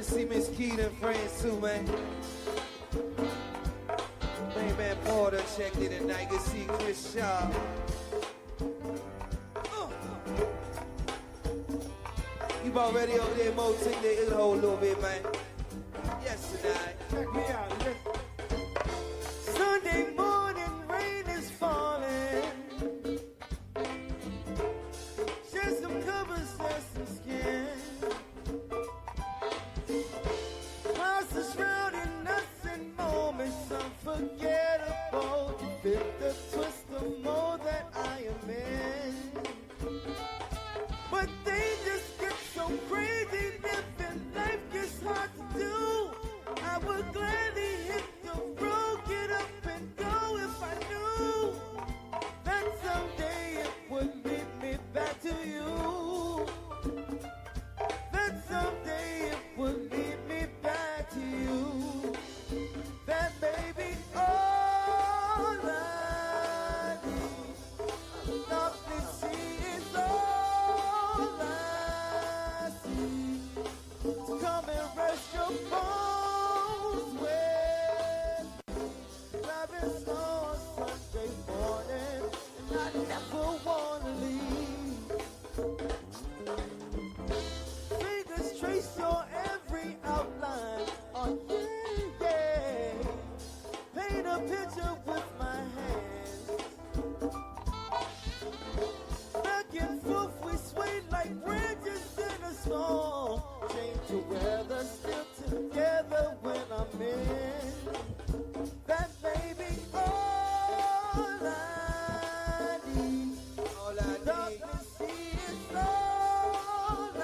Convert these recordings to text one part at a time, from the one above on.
See Miss Keita and friends too, man. Main man Porter checked in tonight. Good see Chris Shaw. You already over there, Mo, take that in hole a little bit, man. Yes, tonight. Check me out. Sunday morning, rain is falling. Shed some covers, shed some skin. Clouds are shrouding us in moments unforgettable. You fit the twist of more that I am in. But they just get so crazy, living life gets hard to do. I would gladly hit the road, get up and go if I knew that someday it would lead me back to you. That someday it would lead me back to you. That baby, all I need, nothing see is all I see. So come and rest your bones with me. Driving slow on Sunday morning, and I never wanna leave. Fingers trace your every outline. Oh yeah, yeah. Paint a picture with my hands. Back and forth we sway like branches in a storm. Change to weather, still together when I'm in. That baby, all I need. All I need. Darkness is all I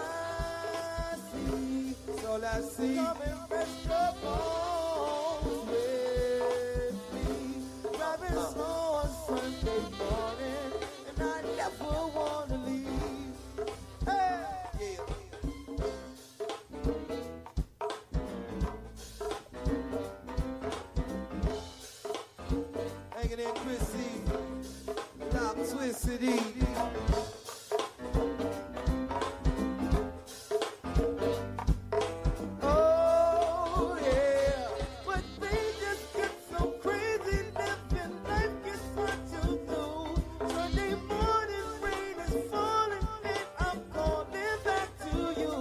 see. That's all I see. Come and rest your bones with me. Driving slow on Sunday morning, and I never wanna leave. Hey! Yeah. Hanging in Chrissy. Top Twisted E. Oh yeah, but they just get so crazy, living life gets hard to do. Sunday morning rain is falling, and I'm calling back to you.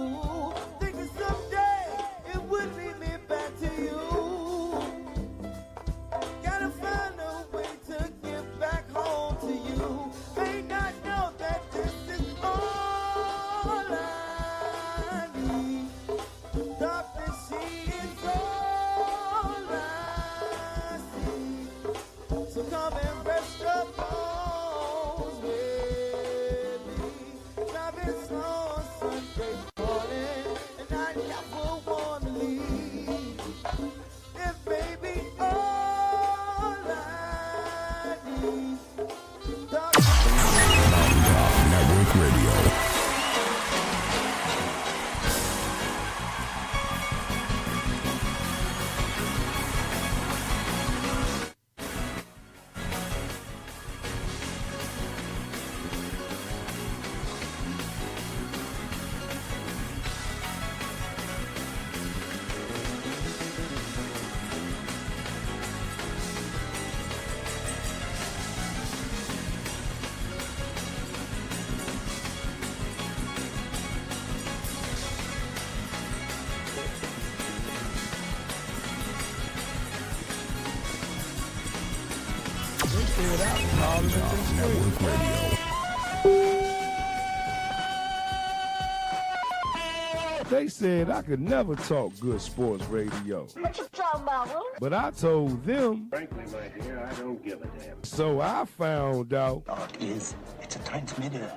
Thinking someday it would lead me back to you. Gotta find a way to get back home to you. May not know that this is all I need. Darkness, she is all I see. So come and rest your bones with me. Driving slow on Sunday morning, and I never wanna leave. If baby, all I need. Network Radio. Network Radio. They said I could never talk good sports radio. What you talking about, Will? But I told them, Frankly, my dear, I don't give a damn. so I found out. It's a transmitter.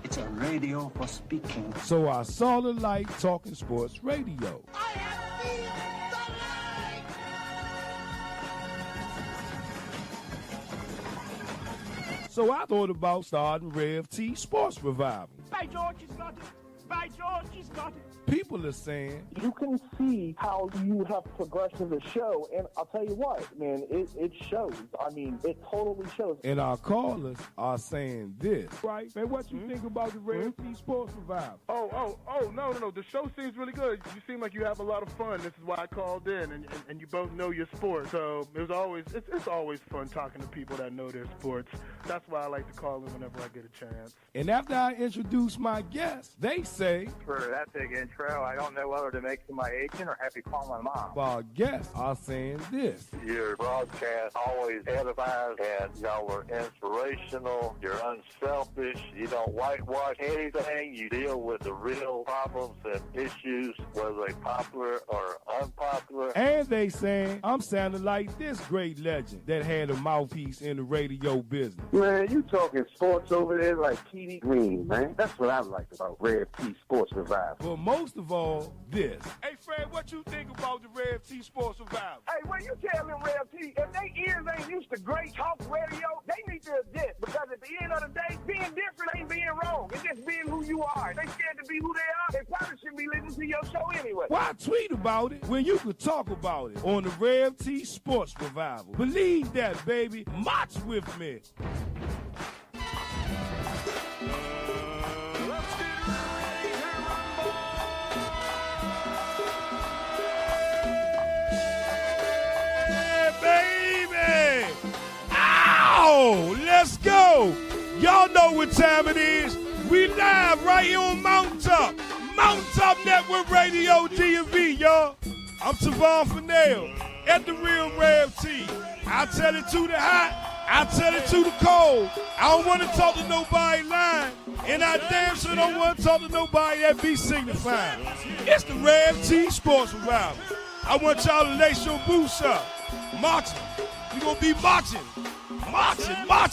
It's a radio for speaking. So I saw the light talking sports radio. I have seen the light! So I thought about starting Rev T Sports Revival. By George, he's got it. By George, he's got it. people are saying. You can see how you have progressed in the show, and I'll tell you what, man, it shows. I mean, it totally shows. And our callers are saying this. Right? Man, what you think about the Red T Sports Revival? Oh, no. The show seems really good. You seem like you have a lot of fun. This is why I called in, and you both know your sport. So it's always fun talking to people that know their sports. That's why I like to call in whenever I get a chance. And after I introduce my guests, they say, for that big intro, I don't know whether to make you my agent or have you call my mom. our guests are saying this. Your broadcast always edifies, and y'all are inspirational. You're unselfish. You don't whitewash anything. You deal with the real problems and issues, whether they're popular or unpopular. And they saying, I'm sounding like this great legend that had a mouthpiece in the radio business. Man, you talking sports over there like T.D. Green, man. That's what I like about Red T Sports Revival. But most of all, this. Hey, Fred, what you think about the Red T Sports Revival? Hey, when you tell them Red T, if they ears ain't used to great talk radio, they need to adjust. Because at the end of the day, being different ain't being wrong. It's just being who you are. They scared to be who they are. They probably shouldn't be listening to your show anyway. Why tweet about it when you could talk about it on the Red T Sports Revival? Believe that, baby. March with me. Baby! Ow! Let's go! Y'all know what time it is. We live right here on Mountain Top. Mountain Top Network Radio DMV, y'all. I'm Tavon Fennell at the Real Rev T. I tell it to the hot, I tell it to the cold. I don't want to talk to nobody lying, and I damn sure don't want to talk to nobody that be signifying. It's the Rev T Sports Revival. I want y'all to lace your boots up. Marching. We gonna be marching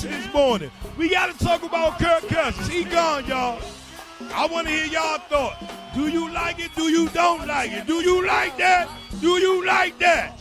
this morning. We gotta talk about Kirk Cousins. He gone, y'all. I wanna hear y'all thoughts. Do you like it? Do you don't like it? Do you like that? Do you like that?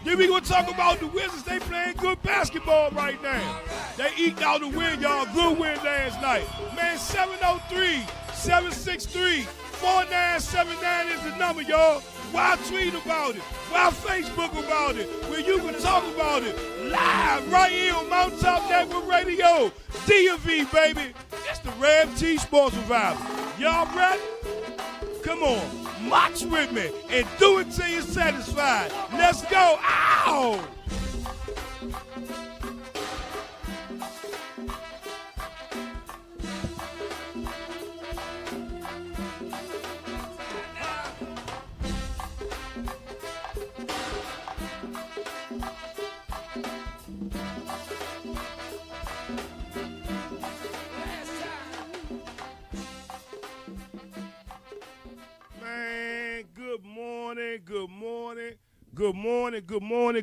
Then we gonna talk about the Wizards. They playing good basketball right now. They eked out a win, y'all. Good win last night. Man, 703-763-4979 is the number, y'all. Why tweet about it? Why Facebook about it? Where you can talk about it live right here on Mountain Top Network Radio. DMV, baby. It's the Rev T Sports Revival. Y'all ready? Come on. March with me and do it till you're satisfied. Let's go. Ow!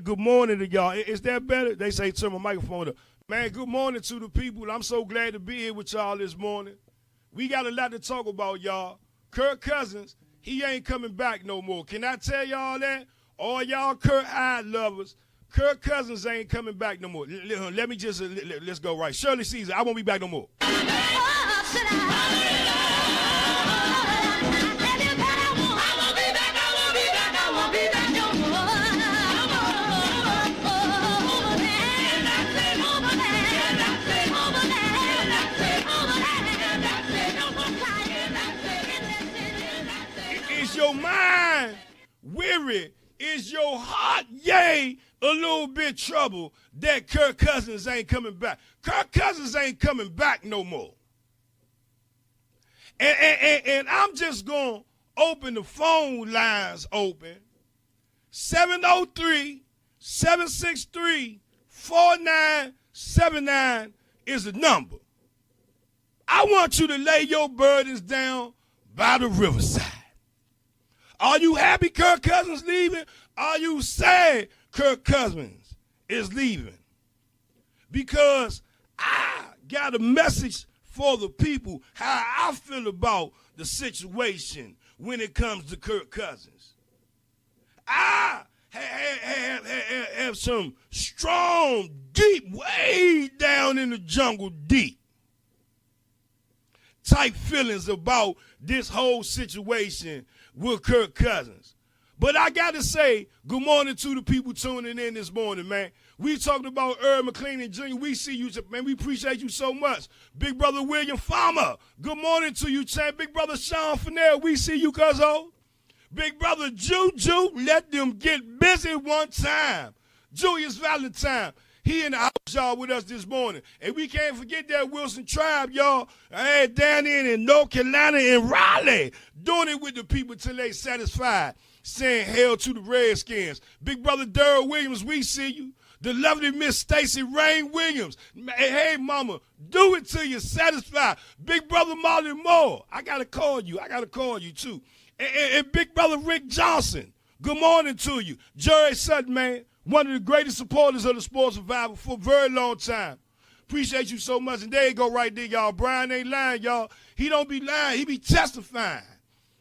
Good morning to y'all. Is that better? They say turn my microphone up. Man, good morning to the people. I'm so glad to be here with y'all this morning. We got a lot to talk about, y'all. Kirk Cousins, he ain't coming back no more. Can I tell y'all that? All y'all Kirk Hyde lovers, Kirk Cousins ain't coming back no more. Let me just, let's go right. Shirley Caesar, I won't be back no more. Is your mind weary? Is your heart, yea, a little bit troubled that Kirk Cousins ain't coming back? Kirk Cousins ain't coming back no more. And I'm just going to open the phone lines open. 703-763-4979 is the number. I want you to lay your burdens down by the riverside. Are you happy Kirk Cousins leaving? Are you sad Kirk Cousins is leaving? Because I got a message for the people how I feel about the situation when it comes to Kirk Cousins. I have some strong, deep, way down in the jungle deep type feelings about this whole situation with Kirk Cousins. But I got to say, good morning to the people tuning in this morning, man. We talking about Earl McLean Jr. We see you, man. We appreciate you so much. Big brother William Farmer, good morning to you, champ. Big brother Sean Fennell, we see you, cuzzo. Big brother Juju, let them get busy one time. Julius Valentine, he in the house, y'all, with us this morning. And we can't forget that Wilson Tribe, y'all. I had down in North Carolina and Raleigh, doing it with the people till they satisfied, saying hail to the Redskins. Big brother Darrell Williams, we see you. The lovely Miss Stacy Rain Williams. Hey, mama, do it till you're satisfied. Big brother Marley Moore, I got to call you. I got to call you, too. And big brother Rick Johnson, good morning to you. Jerry Sutton, man, one of the greatest supporters of the Sports Survivor for a very long time. Appreciate you so much. And there you go right there, y'all. Brian ain't lying, y'all. He don't be lying. He be testifying.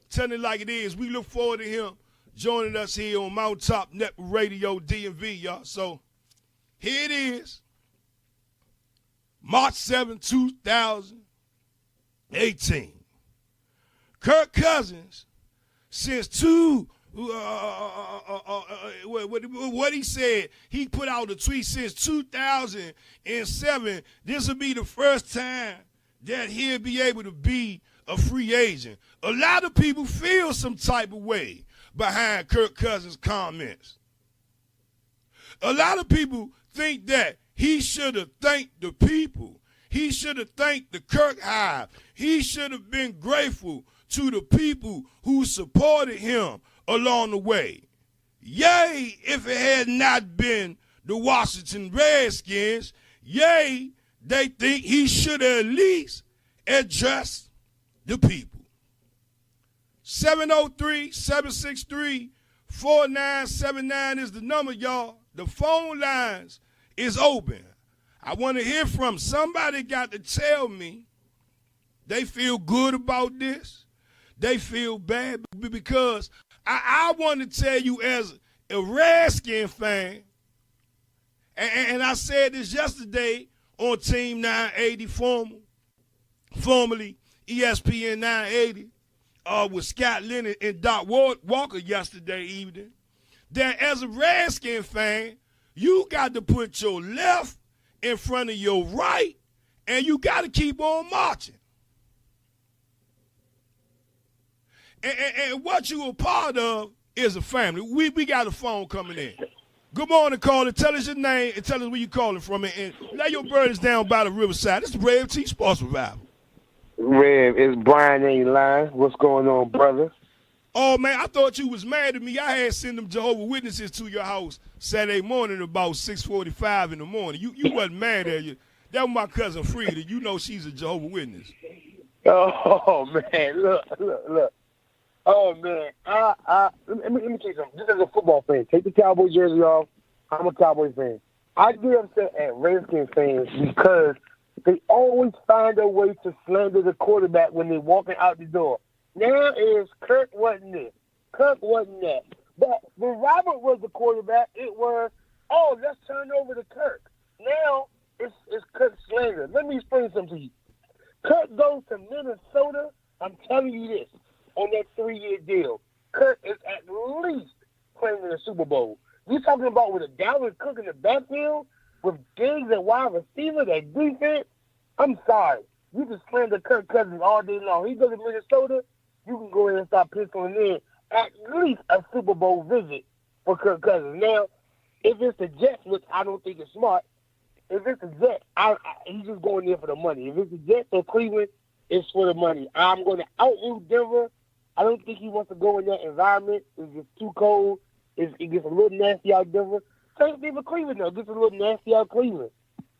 Telling it like it is. We look forward to him joining us here on Mountaintop Network Radio DMV, y'all. So here it is. March 7, 2018. Kirk Cousins, since what he said, he put out a tweet since 2007, this will be the first time that he'll be able to be a free agent. A lot of people feel some type of way behind Kirk Cousins' comments. A lot of people think that he should have thanked the people. He should have thanked the Kirk Hive. He should have been grateful to the people who supported him along the way. Yea, if it had not been the Washington Redskins, yea, they think he should at least address the people. 703-763-4979 is the number, y'all. The phone lines is open. I want to hear from somebody. Got to tell me they feel good about this. They feel bad because I want to tell you as a Redskin fan, and I said this yesterday on Team 980, formerly ESPN 980, with Scott Leonard and Doc Walker yesterday evening, that as a Redskin fan, you got to put your left in front of your right, and you got to keep on marching. And what you a part of is a family. We got a phone coming in. Good morning, caller. Tell us your name and tell us where you calling from. And lay your burdens down by the riverside. This is Rev T Sports Revival. Rev, it's Brian ain't lying. What's going on, brother? Oh, man, I thought you was mad at me. I had sent them Jehovah's Witnesses to your house Saturday morning about 6:45 in the morning. You wasn't mad at you. That was my cousin Frida. You know she's a Jehovah's Witness. Oh, man, look. Oh, man, let me tell you something. Just as a football fan, take the Cowboy jersey off. I'm a Cowboys fan. I get upset at Redskins fans because they always find a way to slander the quarterback when they're walking out the door. Now is Kirk wasn't it. Kirk wasn't that. But when Robert was the quarterback, it was, let's turn over to Kirk. Now it's Kirk slander. Let me explain something to you. Kirk goes to Minnesota. I'm telling you this. On that 3-year deal, Kirk is at least playing in the Super Bowl. You're talking about with a Dalvin Cook in the backfield, with Diggs and wide receiver, that defense. I'm sorry. You can slander Kirk Cousins all day long. He goes to Minnesota, you can go in and start penciling in at least a Super Bowl visit for Kirk Cousins. Now, if it's the Jets, which I don't think is smart, if it's the Jets, he's just going there for the money. If it's the Jets or Cleveland, it's for the money. I'm going to outroot Denver. I don't think he wants to go in that environment. It's just too cold. It gets a little nasty out Denver. Same thing with Cleveland, though. It gets a little nasty out Cleveland.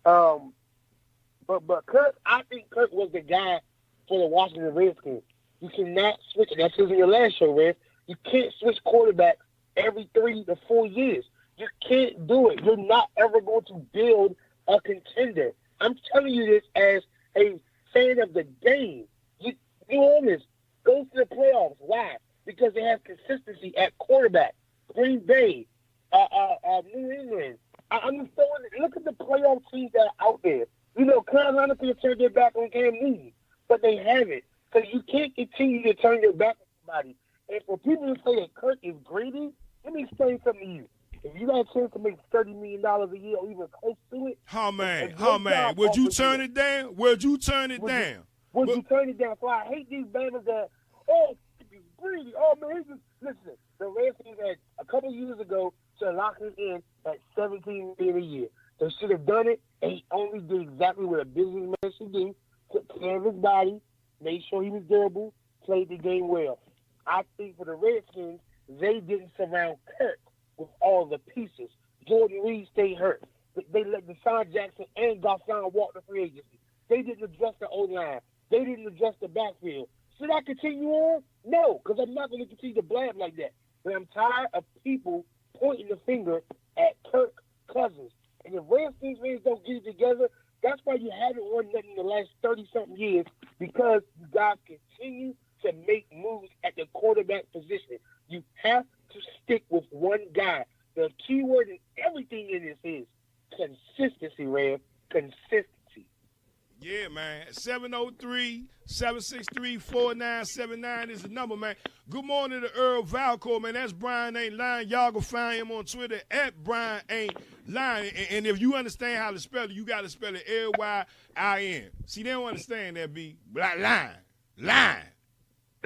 But Kirk, I think Kirk was the guy for the Washington Redskins. You cannot switch it. That's in your last show, Red. You can't switch quarterbacks every 3 to 4 years. You can't do it. You're not ever going to build a contender. I'm telling you this as a fan of the game. New Orleans goes to the playoffs. Why? Because they have consistency at quarterback. Green Bay, New England. I'm just throwing it. Look at the playoff teams that are out there. You know, Carolina could have turned their back on Cam Newton, but they haven't. So you can't continue to turn your back on somebody And for people to say that Kirk is greedy, let me explain something to you. If you got a chance to make $30 million a year or even close to it, would you turn it down? Would you turn it down? Would you turn it down? So I hate these banners that, oh, he's greedy. Oh, man, he's just, listen, the Redskins had a couple of years ago to lock him in at $17 million a year. They should have done it, and he only did exactly what a businessman should do: took care of his body, made sure he was durable, played the game well. I think for the Redskins, they didn't surround Kirk with all the pieces. Jordan Reed stayed hurt. They let Deshaun Jackson and Garcon walk the free agency. They didn't address the O-line. They didn't address the backfield. Should I continue on? No, because I'm not going to continue to blab like that. But I'm tired of people pointing the finger at Kirk Cousins. And if Redskins fans don't get it together, that's why you haven't won nothing in the last 30-something years, because you guys continue to make moves at the quarterback position. You have to stick with one guy. The key word in everything in this is consistency, Rev. Consistency. Yeah, man. 703-763-4979 is the number, man. Good morning to Earl Valco, man. That's Brian Ain't Lying. Y'all can find him on Twitter at Brian Ain't Lying. And if you understand how to spell it, you got to spell it L-Y-I-N. See, they don't understand that, B. Like lying. Lying.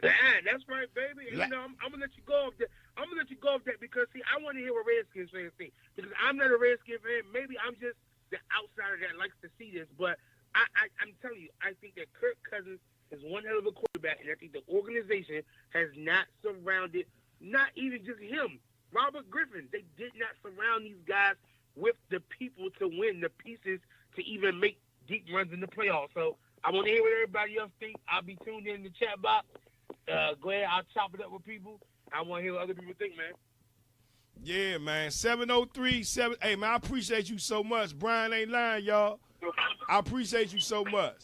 That's right, baby. And, I'm gonna let you go off that. I'm gonna let you go off that because I want to hear what Redskins fans think. Because I'm not a Redskins fan. Maybe I'm just the outsider that likes to see this. But I'm telling you, I think that Kirk Cousins is one hell of a quarterback, and I think the organization has not surrounded, not even just him, Robert Griffin. They did not surround these guys with the people to win, the pieces to even make deep runs in the playoffs. So I want to hear what everybody else thinks. I'll be tuned in the chat box. Go ahead, I'll chop it up with people. I want to hear what other people think, man. Yeah, man. 703-7. Hey, man, I appreciate you so much. Brian Ain't Lying, y'all. I appreciate you so much.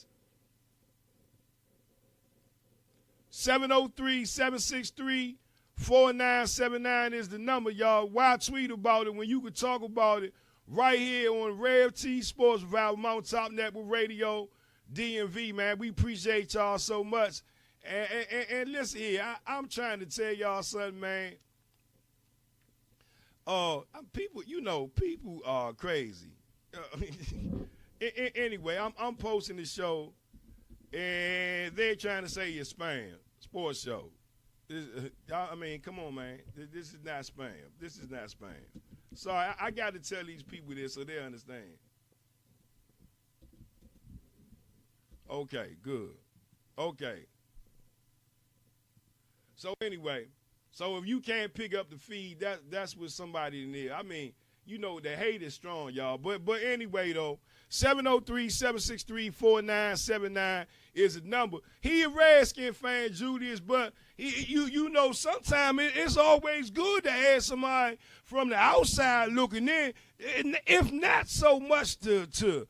703-763-4979 is the number, y'all. Why tweet about it when you can talk about it right here on Rev T Sports Revival, Mountaintop Network Radio, DMV, man. We appreciate y'all so much. And listen here, I'm trying to tell y'all something, man. People are crazy. Anyway, I'm posting the show, and they're trying to say it's spam. Sports show. Come on, man. This is not spam. This is not spam. So I got to tell these people this so they understand. Okay, good. Okay. So anyway, if you can't pick up the feed, that's with somebody in there. The hate is strong, y'all. But anyway, though, 703-763-4979 is the number. He a Redskin fan, Julius, but sometimes it's always good to have somebody from the outside looking in, if not so much to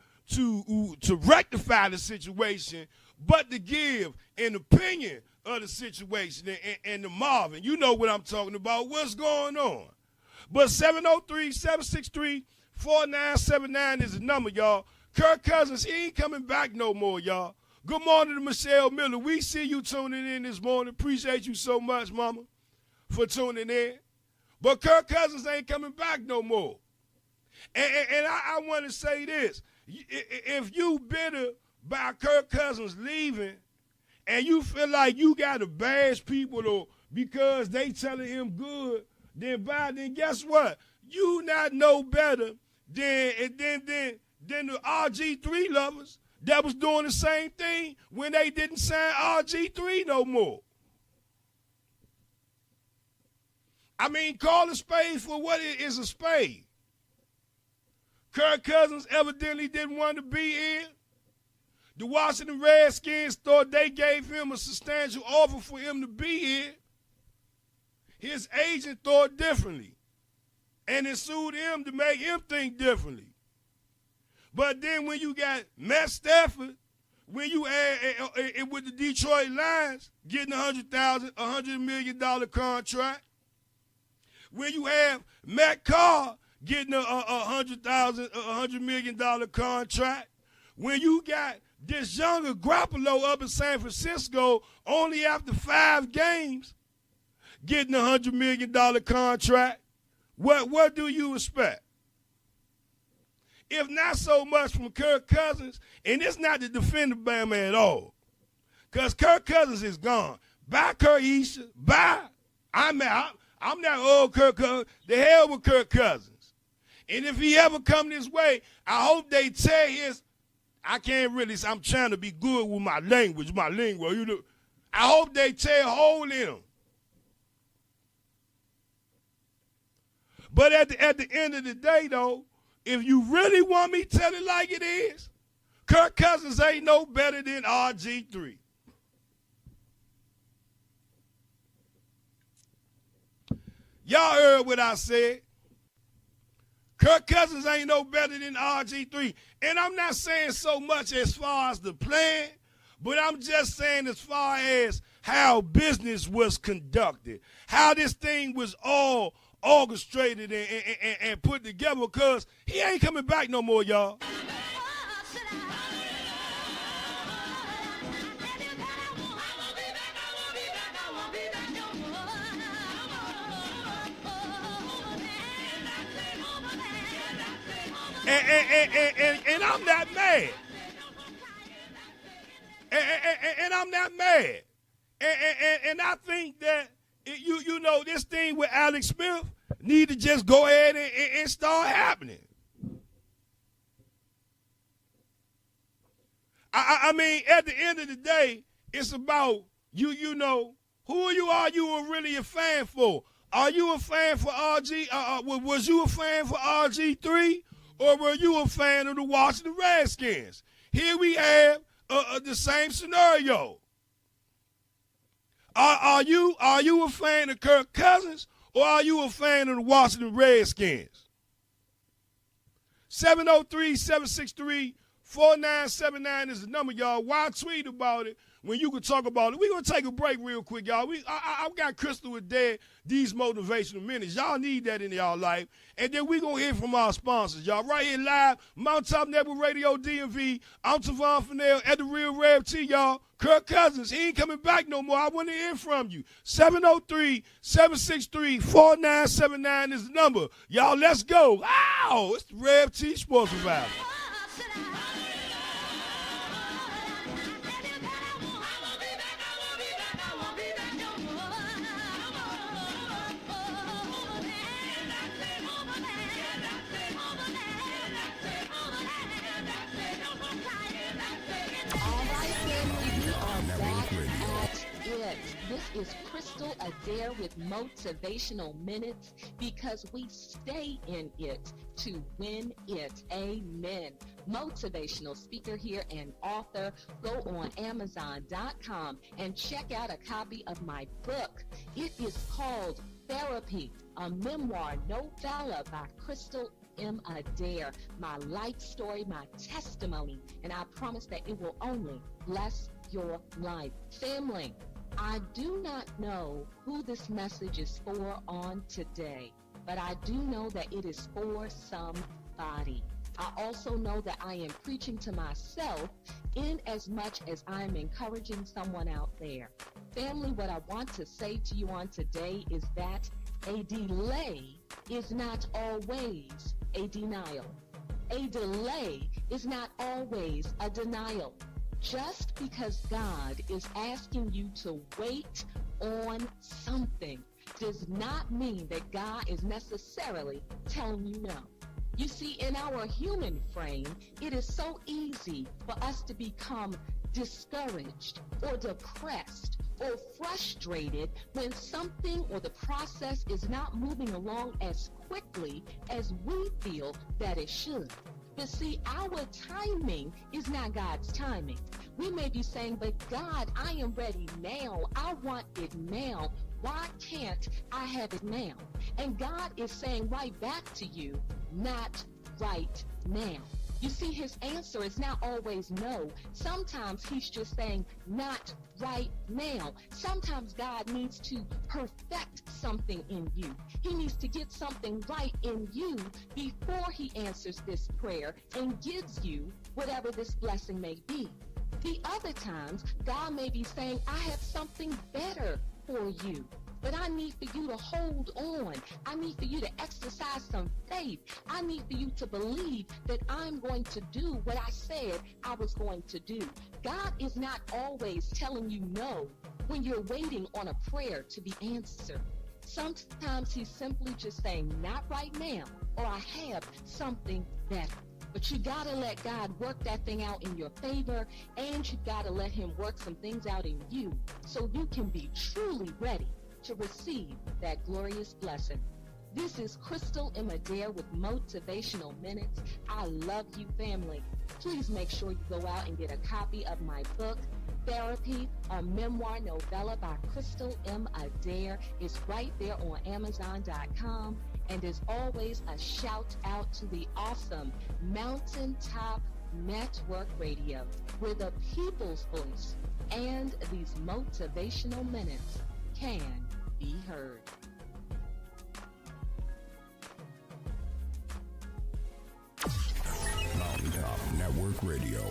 rectify the situation, but to give an opinion of the situation and the Marvin. You know what I'm talking about. What's going on? But 703-763-4979 is the number, y'all. Kirk Cousins, he ain't coming back no more, y'all. Good morning to Michelle Miller. We see you tuning in this morning. Appreciate you so much, mama, for tuning in. But Kirk Cousins ain't coming back no more. And I want to say this. If you bitter by Kirk Cousins leaving and you feel like you got to bash people because they telling him good, then guess what? You not no better than the RG3 lovers that was doing the same thing when they didn't sign RG3 no more. Call a spade for what it is a spade. Kirk Cousins evidently didn't want to be here. The Washington Redskins thought they gave him a substantial offer for him to be here. His agent thought differently, and it sued him to make him think differently. But then when you got Matt Stafford, when you add it with the Detroit Lions getting $100 million contract, when you have Matt Carr getting a $100 million contract, when you got this younger Garoppolo up in San Francisco only after 5 games getting $100 million contract, what do you expect? If not so much from Kirk Cousins, and it's not to defend the Bama at all, because Kirk Cousins is gone. Bye, Kirk-isha. Bye. I'm that old Kirk Cousins. The hell with Kirk Cousins. And if he ever come this way, I hope they tear his, I'm trying to be good with my language, you know. I hope they tear a hole in him. But at the end of the day, though, if you really want me to tell it like it is, Kirk Cousins ain't no better than RG3. Y'all heard what I said. Kirk Cousins ain't no better than RG3. And I'm not saying so much as far as the plan, but I'm just saying as far as how business was conducted, how this thing was all orchestrated and put together, because he ain't coming back no more, y'all. And I'm not mad. And I'm not mad. And I think that, you know, this thing with Alex Smith need to just go ahead and start happening. I mean, at the end of the day, it's about you know, who are you really a fan for? Are you a fan for RG? Was you a fan for RG3? Or were you a fan of the Washington Redskins? Here we have the same scenario. Are you a fan of Kirk Cousins, or are you a fan of the Washington Redskins? 703-763-4979 is the number, y'all. Why tweet about it when you can talk about it? We're going to take a break real quick, y'all. I've got Crystal with Dad, these motivational minutes. Y'all need that in y'all life. And then we're going to hear from our sponsors, y'all. Right here live, Mount Top Network Radio DMV. I'm Tavon Fennell at the Real Rev T, y'all. Kirk Cousins, he ain't coming back no more. I want to hear from you. 703-763-4979 is the number. Y'all, let's go. Ow! It's the Rev T Sports Revival. This is Crystal Adair with Motivational Minutes, because we stay in it to win it. Amen. Motivational speaker here and author. Go on Amazon.com and check out a copy of my book. It is called Therapy, a memoir novella by Crystal M. Adair. My life story, my testimony, and I promise that it will only bless your life. Family, I do not know who this message is for on today, but I do know that it is for somebody. I also know that I am preaching to myself in as much as I am encouraging someone out there. Family, what I want to say to you on today is that a delay is not always a denial. A delay is not always a denial. Just because God is asking you to wait on something does not mean that God is necessarily telling you no. You see, in our human frame, it is so easy for us to become discouraged or depressed or frustrated when something or the process is not moving along as quickly as we feel that it should. But see, our timing is not God's timing. We may be saying, but God, I am ready now. I want it now. Why can't I have it now? And God is saying right back to you, not right now. You see, his answer is not always no. Sometimes he's just saying, not right now. Sometimes God needs to perfect something in you. He needs to get something right in you before he answers this prayer and gives you whatever this blessing may be. The other times, God may be saying, I have something better for you. But I need for you to hold on. I need for you to exercise some faith. I need for you to believe that I'm going to do what I said I was going to do. God is not always telling you no when you're waiting on a prayer to be answered. Sometimes he's simply just saying, not right now, or I have something better. But you gotta let God work that thing out in your favor, and you gotta let him work some things out in you so you can be truly ready to receive that glorious blessing. This is Crystal M. Adair with Motivational Minutes. I love you, family. Please make sure you go out and get a copy of my book, Therapy, a memoir novella by Crystal M. Adair. It's right there on Amazon.com. And as always, a shout out to the awesome Mountaintop Network Radio, where the people's voice and these motivational minutes can be heard. Mountaintop Network Radio.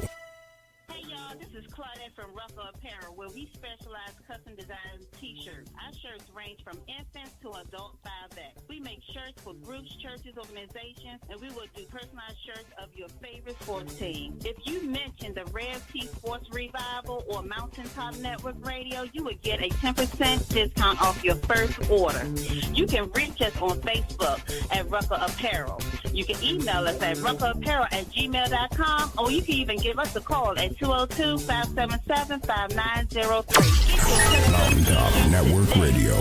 Hey y'all, this is Claudette from Rucker Apparel, where we specialize custom design t-shirts. Our shirts range from infants to adult 5X. We make shirts for groups, churches, organizations, and we will do personalized shirts of your favorite sports team. If you mention the Rev T Sports Revival or Mountaintop Network Radio, you would get a 10% discount off your first order. You can reach us on Facebook at Rucker Apparel. You can email us at ruckerapparel@gmail.com, or you can even give us a call at 202-577-5903. Mountaintop Network Radio.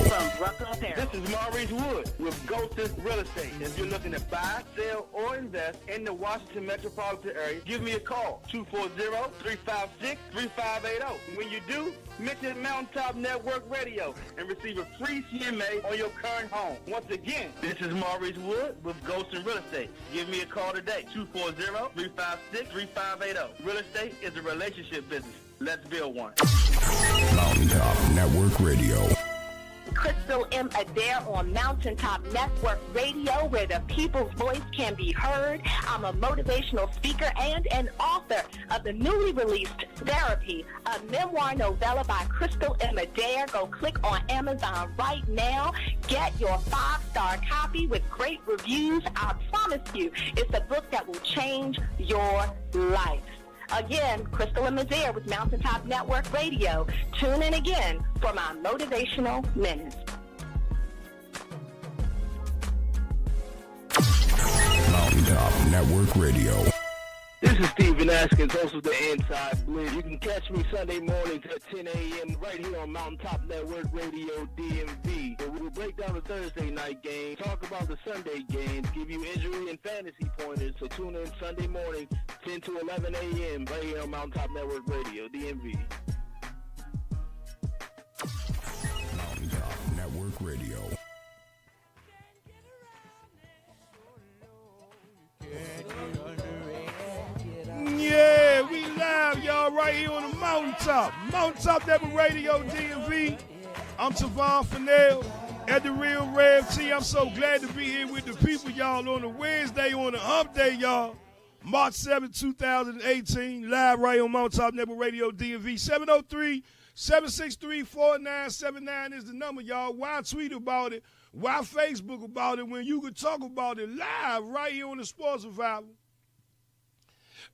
This is Maurice Wood with Ghosted Real Estate. If you're looking to buy, sell, or invest in the Washington metropolitan area, give me a call, 240-356-3580. When you do, mention Mountaintop Network Radio and receive a free CMA on your current home. Once again, this is Maurice Wood with Ghosted Real Estate. Give me a call today, 240-356-3580. Real estate is a relationship business. Let's build one. Mountaintop Network Radio. Crystal M. Adair on Mountaintop Network Radio, where the people's voice can be heard. I'm a motivational speaker and an author of the newly released Therapy, a memoir novella by Crystal M. Adair. Go click on Amazon right now. Get your 5-star copy with great reviews. I promise you, it's a book that will change your life. Again, Crystal M. Adair with Mountaintop Network Radio. Tune in again for my motivational minutes. Mountaintop Network Radio. This is Steven Askins, host of the Inside Blitz. You can catch me Sunday mornings at 10 a.m. right here on Mountaintop Network Radio DMV. And we'll break down the Thursday night game, talk about the Sunday games, give you injury and fantasy pointers. So tune in Sunday morning, 10 to 11 a.m. right here on Mountaintop Network Radio DMV. Mountaintop Network Radio. Yeah, we live, y'all, right here on the Mountaintop. Mountaintop Network Radio, DMV. I'm Tavon Fennell at the Real Rev T. I'm so glad to be here with the people, y'all, on a Wednesday, on the hump day, y'all. March 7, 2018, live right on Mountaintop Network Radio, DMV. 703-763-4979 is the number, y'all. Why tweet about it? Why Facebook about it when you could talk about it live right here on the Sports Survival?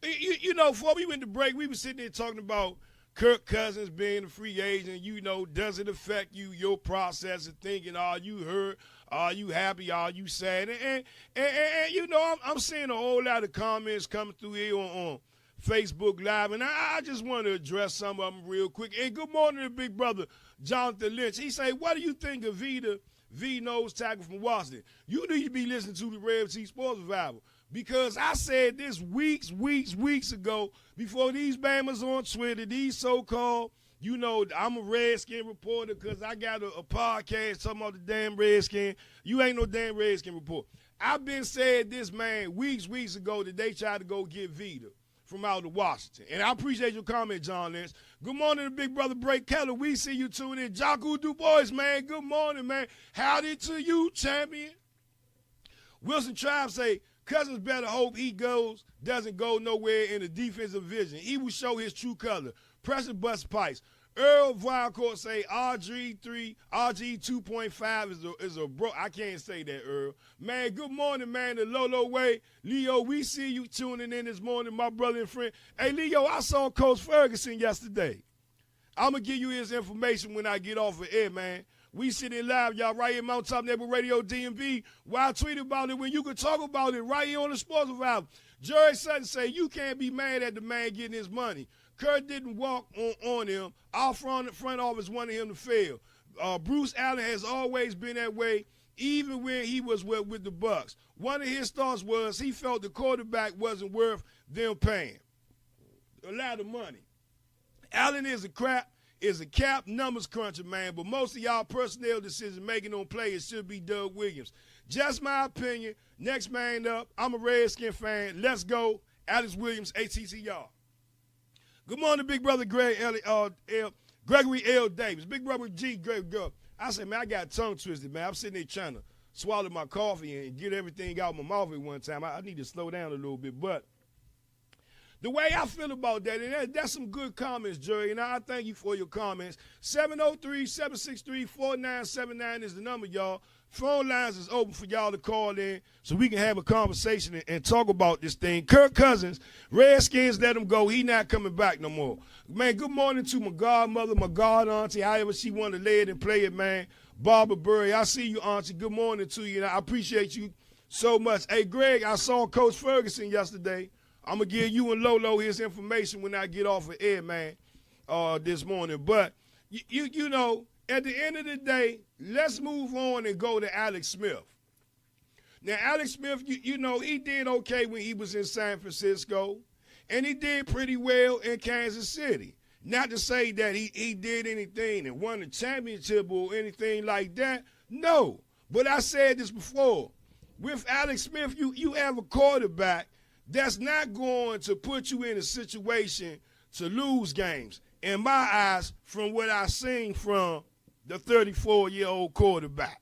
You know, before we went to break, we were sitting there talking about Kirk Cousins being a free agent. You know, does it affect you, your process of thinking? Are you hurt? Are you happy? Are you sad? And you know, I'm seeing a whole lot of comments coming through here on Facebook Live, and I just want to address some of them real quick. And good morning to big brother Jonathan Lynch. He say, what do you think of Vita V nose tackle from Washington? You need to be listening to the Rev T Sports Survival. Because I said this weeks ago before these bammers on Twitter, these so-called, you know, I'm a Redskin reporter because I got a podcast talking about the damn Redskin. You ain't no damn Redskin reporter. I've been saying this, man, weeks ago that they tried to go get Vita from out of Washington. And I appreciate your comment, John Lynch. Good morning to big brother Bray Keller. We see you tuning in. Jaco Du Bois, man, good morning, man. Howdy to you, champion. Wilson Tribe say, Cousins better hope he doesn't go nowhere in the defensive vision. He will show his true color. Pressure bust pipes. Earl Vialcourt say RG 2.5 is a bro. I can't say that, Earl. Man, good morning, man. The Lolo Way. Leo, we see you tuning in this morning, my brother and friend. Hey, Leo, I saw Coach Ferguson yesterday. I'm going to give you his information when I get off of air, man. We sitting live, y'all, right here, Mount Top Neighborhood Radio, DMV. Why I tweet about it when you can talk about it right here on the Sports Revival. Jerry Sutton say you can't be mad at the man getting his money. Kurt didn't walk on him. Our front office wanted him to fail. Bruce Allen has always been that way, even when he was with the Bucks. One of his thoughts was he felt the quarterback wasn't worth them paying a lot of money. Allen is a cap numbers cruncher, man, but most of y'all personnel decision making on players should be Doug Williams. Just my opinion. Next man up, I'm a Redskin fan. Let's go. Alex Williams, ATCR. Good morning, big brother Gregory L. Davis. Big brother G. I said, man, I got tongue twisted, man. I'm sitting there trying to swallow my coffee and get everything out of my mouth at one time. I need to slow down a little bit. But the way I feel about that, and that's some good comments, Jerry, and I thank you for your comments. 703-763-4979 is the number, y'all. Phone lines is open for y'all to call in so we can have a conversation and talk about this thing. Kirk Cousins, Redskins let him go. He not coming back no more. Man, good morning to my godmother, my god auntie, however she want to lay it and play it, man. Barbara Burry, I see you, auntie. Good morning to you, and I appreciate you so much. Hey, Greg, I saw Coach Ferguson yesterday. I'm going to give you and Lolo his information when I get off of air, man, this morning. But, you know, at the end of the day, let's move on and go to Alex Smith. Now, Alex Smith, you know, he did okay when he was in San Francisco, and he did pretty well in Kansas City. Not to say that he did anything and won the championship or anything like that. No. But I said this before. With Alex Smith, you have a quarterback that's not going to put you in a situation to lose games. In my eyes, from what I've seen from the 34-year-old quarterback.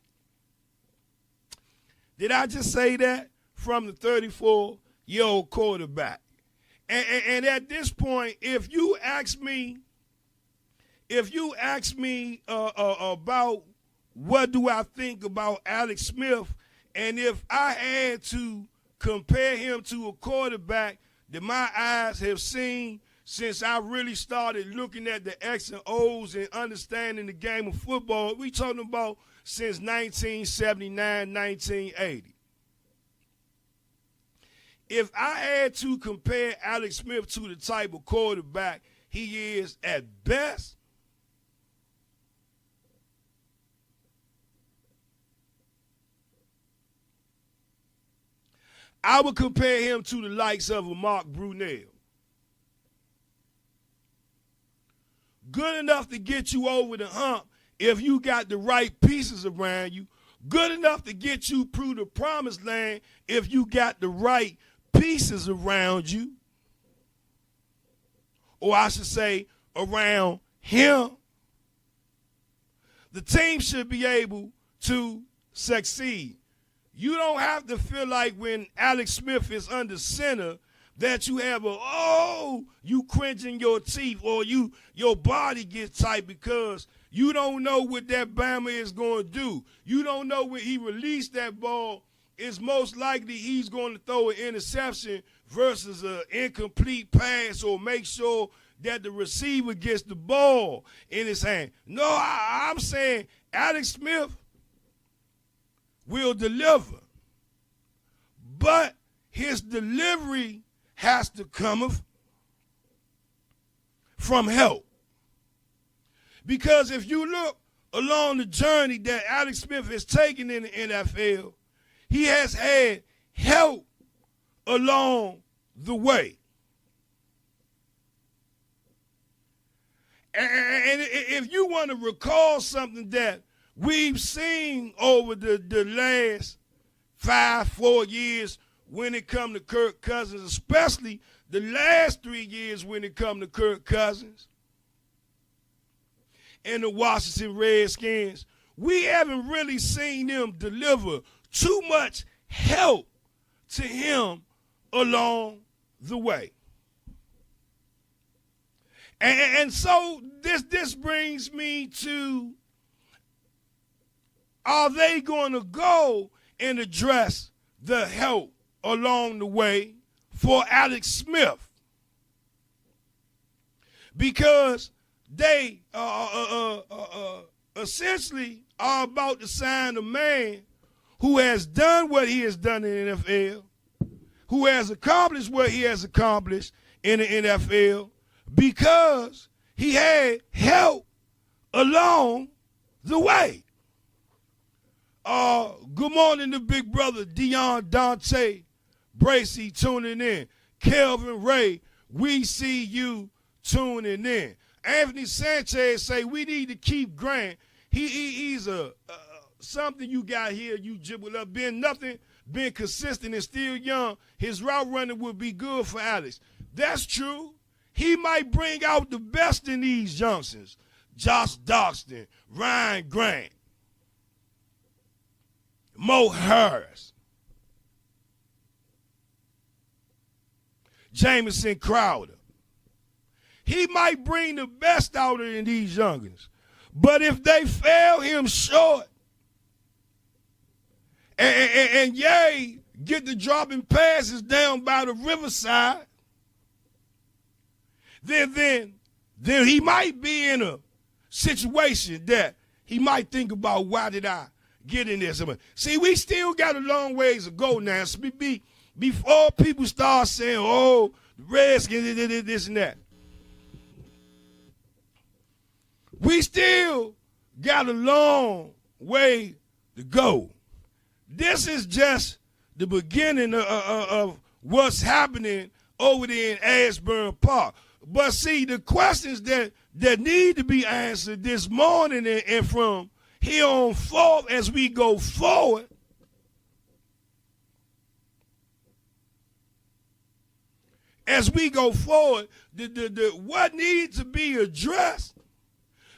Did I just say that? From the 34-year-old quarterback. And at this point, if you ask me about what do I think about Alex Smith, and if I had to compare him to a quarterback that my eyes have seen since I really started looking at the X and O's and understanding the game of football, we talking about since 1979, 1980. If I had to compare Alex Smith to the type of quarterback he is at best, I would compare him to the likes of a Mark Brunell. Good enough to get you over the hump if you got the right pieces around you. Good enough to get you through the promised land if you got the right pieces around you. Or I should say around him. The team should be able to succeed. You don't have to feel like when Alex Smith is under center that you have you cringing your teeth or your body gets tight because you don't know what that Bama is going to do. You don't know when he released that ball, it's most likely he's going to throw an interception versus an incomplete pass or make sure that the receiver gets the ball in his hand. No, I'm saying Alex Smith will deliver, but his delivery has to come from help. Because if you look along the journey that Alex Smith has taken in the NFL, he has had help along the way. And if you want to recall something that we've seen over the last 4 years when it comes to Kirk Cousins, especially the last 3 years when it comes to Kirk Cousins and the Washington Redskins, we haven't really seen them deliver too much help to him along the way. And so this brings me to, are they going to go and address the help along the way for Alex Smith? Because they essentially are about to sign a man who has done what he has done in the NFL, who has accomplished what he has accomplished in the NFL, because he had help along the way. Good morning to big brother Dion Dante Bracy tuning in. Kelvin Ray, we see you tuning in. Anthony Sanchez say we need to keep Grant. He's a something you got here. You jibble up, being consistent and still young. His route running would be good for Alex. That's true. He might bring out the best in these youngsters. Josh Doxson, Ryan Grant, Mo Harris, Jamison Crowder. He might bring the best out in these youngins. But if they fail him short, and Ye get the dropping passes down by the riverside, then he might be in a situation that he might think about, why did I get in this? See, we still got a long ways to go now. So before people start saying, oh, the Redskins, this and that. We still got a long way to go. This is just the beginning of what's happening over there in Ashburn Park. But see, the questions that need to be answered this morning and from here on forth as we go forward, what needs to be addressed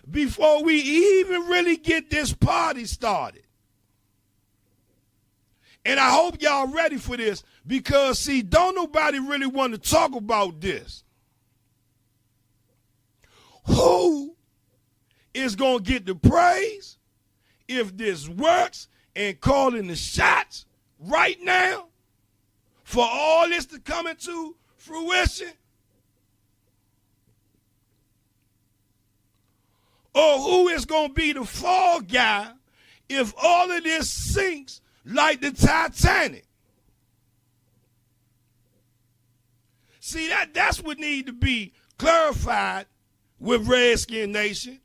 before we even really get this party started. And I hope y'all ready for this, because, see, don't nobody really want to talk about this. Who is going to get the praise if this works and calling the shots right now for all this to come into fruition? Or who is going to be the fall guy if all of this sinks like the Titanic? See, that's what need to be clarified with Redskin Nation,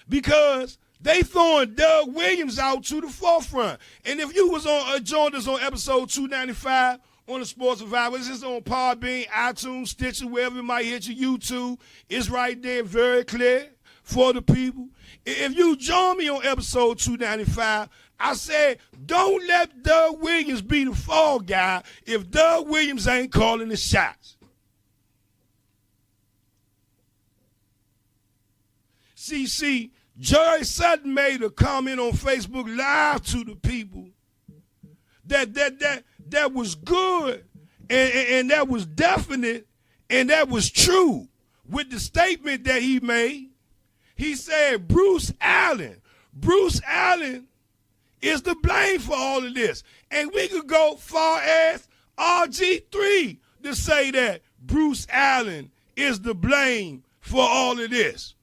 because they throwing Doug Williams out to the forefront. And if you was joined us on episode 295 on the Sports Survivor, this is on Podbean, iTunes, Stitcher, wherever it might hit you, YouTube, it's right there, very clear for the people. If you join me on episode 295, I said, don't let Doug Williams be the fall guy if Doug Williams ain't calling the shots. See, Jerry Sutton made a comment on Facebook Live to the people that was good and that was definite and that was true with the statement that he made. He said Bruce Allen is to blame for all of this. And we could go far as RG3 to say that Bruce Allen is to blame for all of this.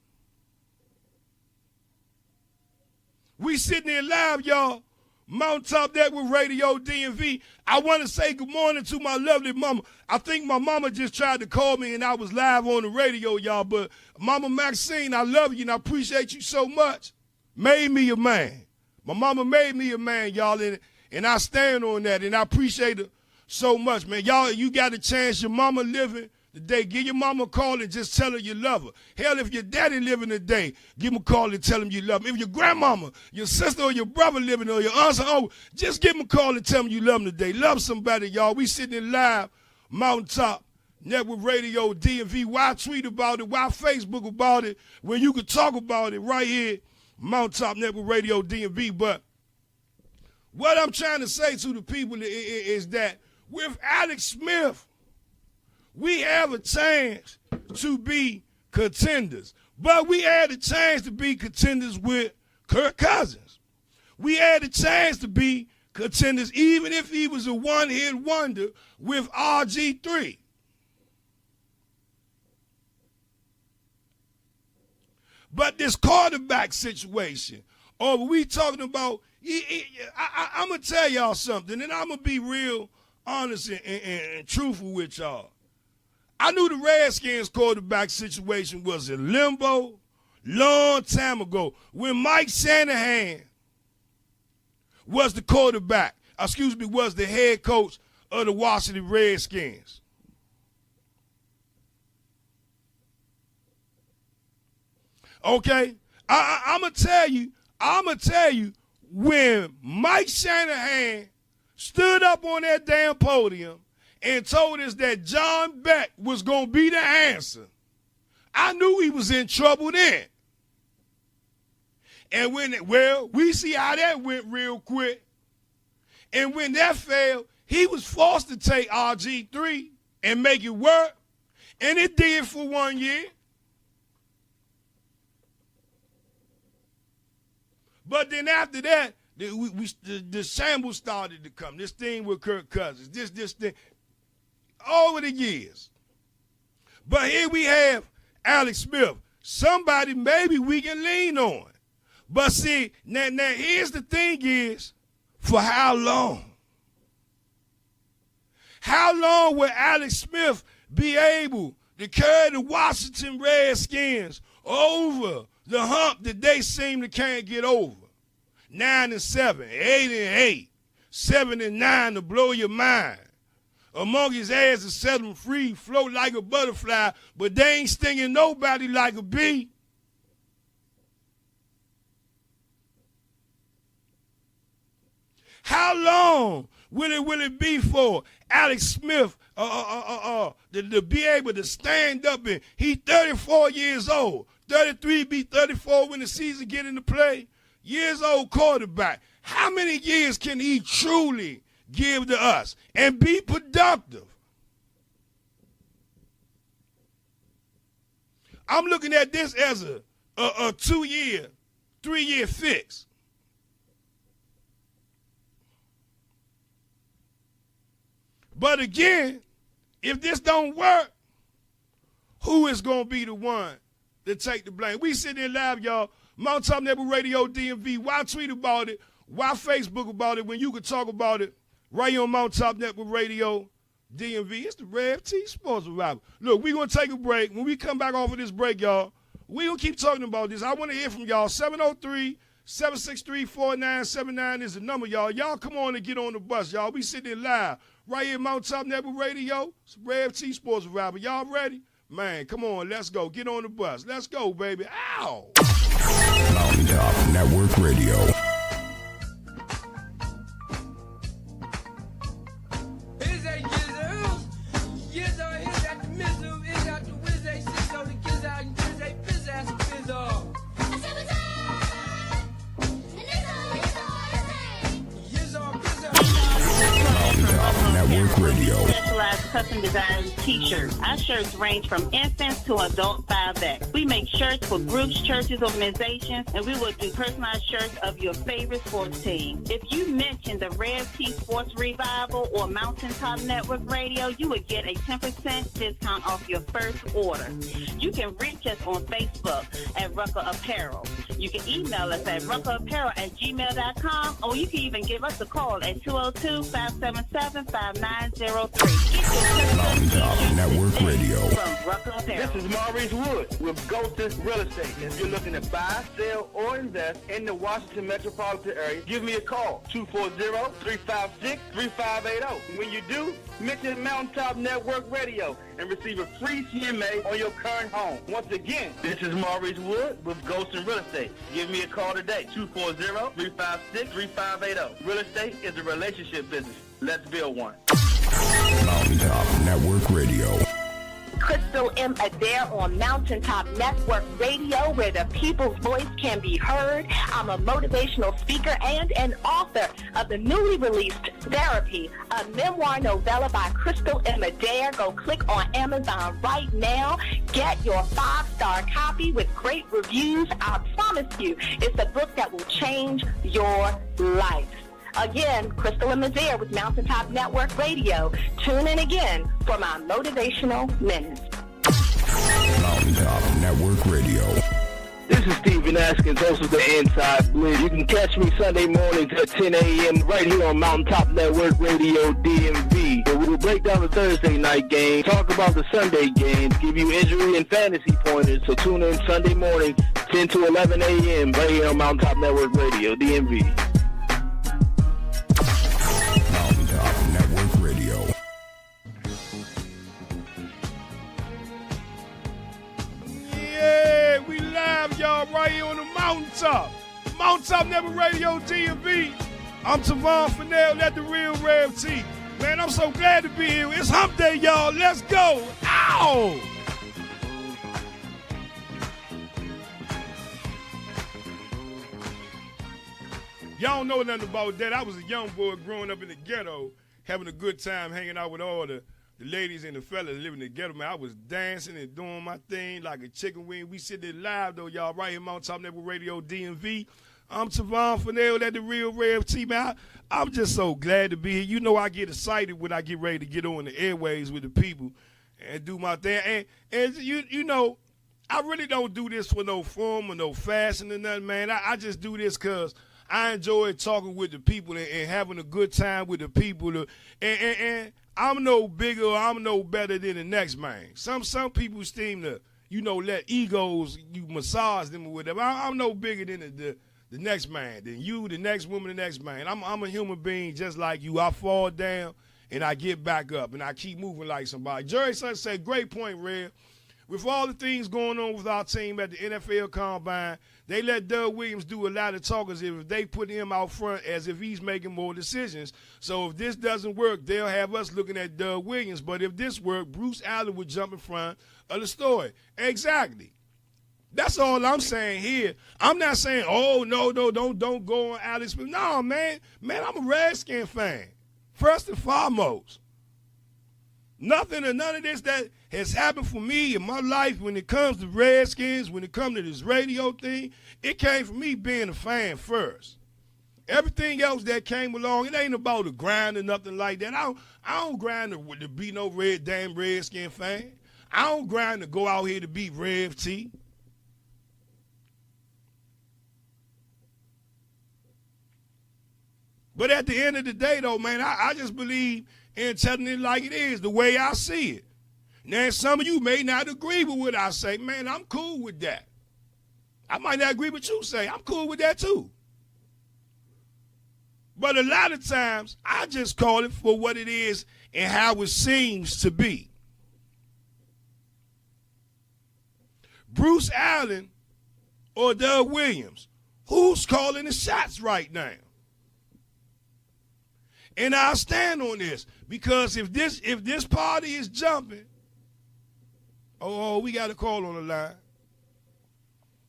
We sitting here live, y'all. Mountaintop Network Radio DMV. I want to say good morning to my lovely mama. I think my mama just tried to call me and I was live on the radio, y'all. But Mama Maxine, I love you and I appreciate you so much. Made me a man. My mama made me a man, y'all, and I stand on that, and I appreciate it so much, man. Y'all, you got a chance. Your mama living today, give your mama a call and just tell her you love her. Hell, if your daddy living today, give him a call and tell him you love him. If your grandmama, your sister, or your brother living, or your aunts or uncle, just give him a call and tell him you love him today. Love somebody, y'all. We sitting in live, Mountaintop Network Radio DMV. Why tweet about it? Why Facebook about it? When you can talk about it right here, Mountaintop Network Radio DMV. But what I'm trying to say to the people is that with Alex Smith, we have a chance to be contenders. But we had a chance to be contenders with Kirk Cousins. We had a chance to be contenders even if he was a one-hit wonder with RG3. But this quarterback situation, or we talking about, I'm going to tell y'all something, and I'm going to be real honest and truthful with y'all. I knew the Redskins quarterback situation was in limbo long time ago when Mike Shanahan was the quarterback, was the head coach of the Washington Redskins. Okay? I'm going to tell you, when Mike Shanahan stood up on that damn podium and told us that John Beck was going to be the answer, I knew he was in trouble then. And we see how that went real quick. And when that failed, he was forced to take RG3 and make it work. And it did for 1 year. But then after that, the shambles started to come. This thing with Kirk Cousins, this thing, over the years. But here we have Alex Smith, somebody maybe we can lean on. But see, now here's the thing is, for how long? How long will Alex Smith be able to carry the Washington Redskins over the hump that they seem to can't get over? 9-7, 8-8, 7-9 to blow your mind. Among his ass to set them free, float like a butterfly, but they ain't stinging nobody like a bee. How long will it be for Alex Smith to be able to stand up and he's 34 years old, 33 be 34 when the season get into play, years old quarterback. How many years can he truly give to us and be productive? I'm looking at this as a 2-year, 3-year fix. But again, if this don't work, who is going to be the one to take the blame? We sitting here live, y'all. Mount Top Network Radio, DMV. Why tweet about it? Why Facebook about it when you could talk about it right here on Mount Top Network Radio, DMV? It's the Rev T Sports Revival. Look, we're going to take a break. When we come back off of this break, y'all, we're going to keep talking about this. I want to hear from y'all. 703-763-4979 is the number, y'all. Y'all come on and get on the bus, y'all. We sitting here live right here at Mount Top Network Radio. It's Rev T Sports Revival. Y'all ready? Man, come on. Let's go. Get on the bus. Let's go, baby. Ow! Mountain Top Network Radio. Network Radio. Specialized custom design t-shirts. Our shirts range from infants to adult 5X. We make shirts for groups, churches, organizations, and we will do personalized shirts of your favorite sports team. If you mention the Rev T Sports Revival or Mountain Top Network Radio, you would get a 10% discount off your first order. You can reach us on Facebook at Rucker Apparel. You can email us at ruckerapparel@gmail.com, or you can even give us a call at 202-577-5903. Mountain Top Network Radio. This is Maurice Wood with Ghostis Real Estate. If you're looking to buy, sell, or invest in the Washington metropolitan area, give me a call, 240-356-3580. When you do, mention Mountain Top Network Radio and receive a free CMA on your current home. Once again, this is Maurice Wood with Ghostis Real Estate. Give me a call today, 240-356-3580. Real estate is a relationship business. Let's build one. Mountain Top Network Radio. Crystal M. Adair on Mountaintop Network Radio, where the people's voice can be heard. I'm a motivational speaker and an author of the newly released Therapy, a memoir novella by Crystal M. Adair. Go click on Amazon right now. Get your 5-star copy with great reviews. I promise you, it's a book that will change your life. Again, Crystal M. Adair with Mountaintop Network Radio. Tune in again for my motivational minutes. Mountaintop Network Radio. This is Steven Askins, host of the Inside Blitz. You can catch me Sunday mornings at 10 a.m. right here on Mountaintop Network Radio DMV. Where we will break down the Thursday night game, talk about the Sunday games, give you injury and fantasy pointers. So tune in Sunday morning, 10 to 11 a.m. right here on Mountaintop Network Radio DMV. Mountaintop Network Radio. Yeah, we live, y'all, right here on the Mountaintop. Mountaintop Network Radio DMV. I'm Tavon Fennell at the Real Rev T. Man, I'm so glad to be here. It's hump day, y'all. Let's go. Ow! Y'all don't know nothing about that. I was a young boy growing up in the ghetto, having a good time hanging out with all the ladies and the fellas living together. Man, I was dancing and doing my thing like a chicken wing. We sit there live, though, y'all, right here, Mountaintop Network Radio DMV. I'm Tavon Fennell at the Real Rev T. Man, I'm just so glad to be here. You know I get excited when I get ready to get on the airways with the people and do my thing. And you know, I really don't do this for no form or no fashion or nothing, man. I just do this because I enjoy talking with the people and having a good time with the people. And I'm no bigger or I'm no better than the next man. Some people seem to, you know, let egos, you massage them or whatever. I'm no bigger than the next man, than you, the next woman, the next man. I'm a human being just like you. I fall down and I get back up and I keep moving like somebody. Jerry Sutton said, great point, Red. With all the things going on with our team at the NFL Combine, they let Doug Williams do a lot of talking as if they put him out front as if he's making more decisions. So if this doesn't work, they'll have us looking at Doug Williams. But if this worked, Bruce Allen would jump in front of the story. Exactly. That's all I'm saying here. I'm not saying, oh, no, don't go on Alex Smith. No, man, I'm a Redskin fan, first and foremost. Nothing or none of this that has happened for me in my life when it comes to Redskins, when it comes to this radio thing, it came from me being a fan first. Everything else that came along, it ain't about a grind or nothing like that. I don't grind to be no damn Redskin fan. I don't grind to go out here to be Rev T. But at the end of the day, though, man, I just believe in telling it like it is, the way I see it. Now, some of you may not agree with what I say. Man, I'm cool with that. I might not agree with what you say. I'm cool with that, too. But a lot of times, I just call it for what it is and how it seems to be. Bruce Allen or Doug Williams, who's calling the shots right now? And I'll stand on this because if this party is jumping, we got a call on the line.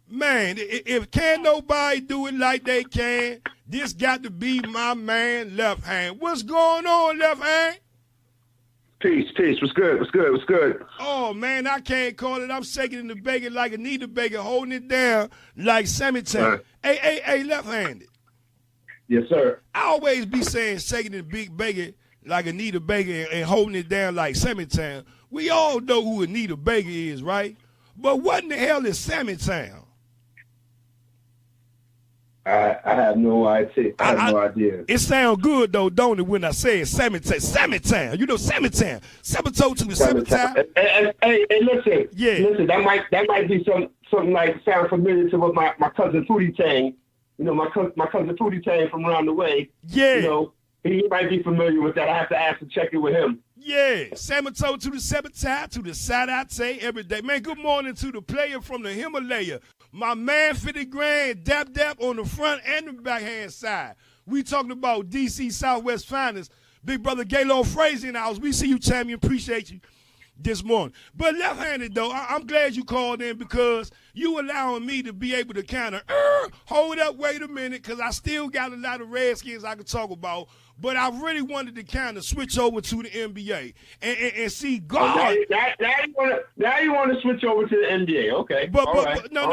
Man, if can't nobody do it like they can, this got to be my man, Left Hand. What's going on, Left Hand? Peace. What's good? Oh, man, I can't call it. I'm shaking in the bacon like Anita Baker, holding it down like Sammy Tan. Hey, left-handed. Yes, sir. I always be saying shaking in the big bacon like Anita Baker and holding it down like Sammy Town. We all know who Anita Baker is, right? But what in the hell is Sammy Town? I have no idea. I have no idea. It sounds good, though, don't it, when I say it, Sammy Town. You know Sammy Town. Sabotage to the Sammy Town. Hey, listen. Yeah. Listen, that might be something like sound familiar to what my cousin Pootie Tang. You know, my cousin Pootie Tang from around the way. Yeah. You know, he might be familiar with that. I have to ask to check it with him. Yeah. Sabotage to the Sabotage to the side I say every day. Man, good morning to the player from the Himalaya. My man 50 grand, dap on the front and the backhand side. We talking about DC Southwest Finest. Big brother Gaylord Frazier in the house. We see you, champion. Appreciate you. this morning. But left-handed, though, I'm glad you called in because you allowing me to be able to kind of hold up, wait a minute, because I still got a lot of Redskins I could talk about. But I really wanted to kind of switch over to the NBA and see God. Now you want to switch over to the NBA, okay? But no.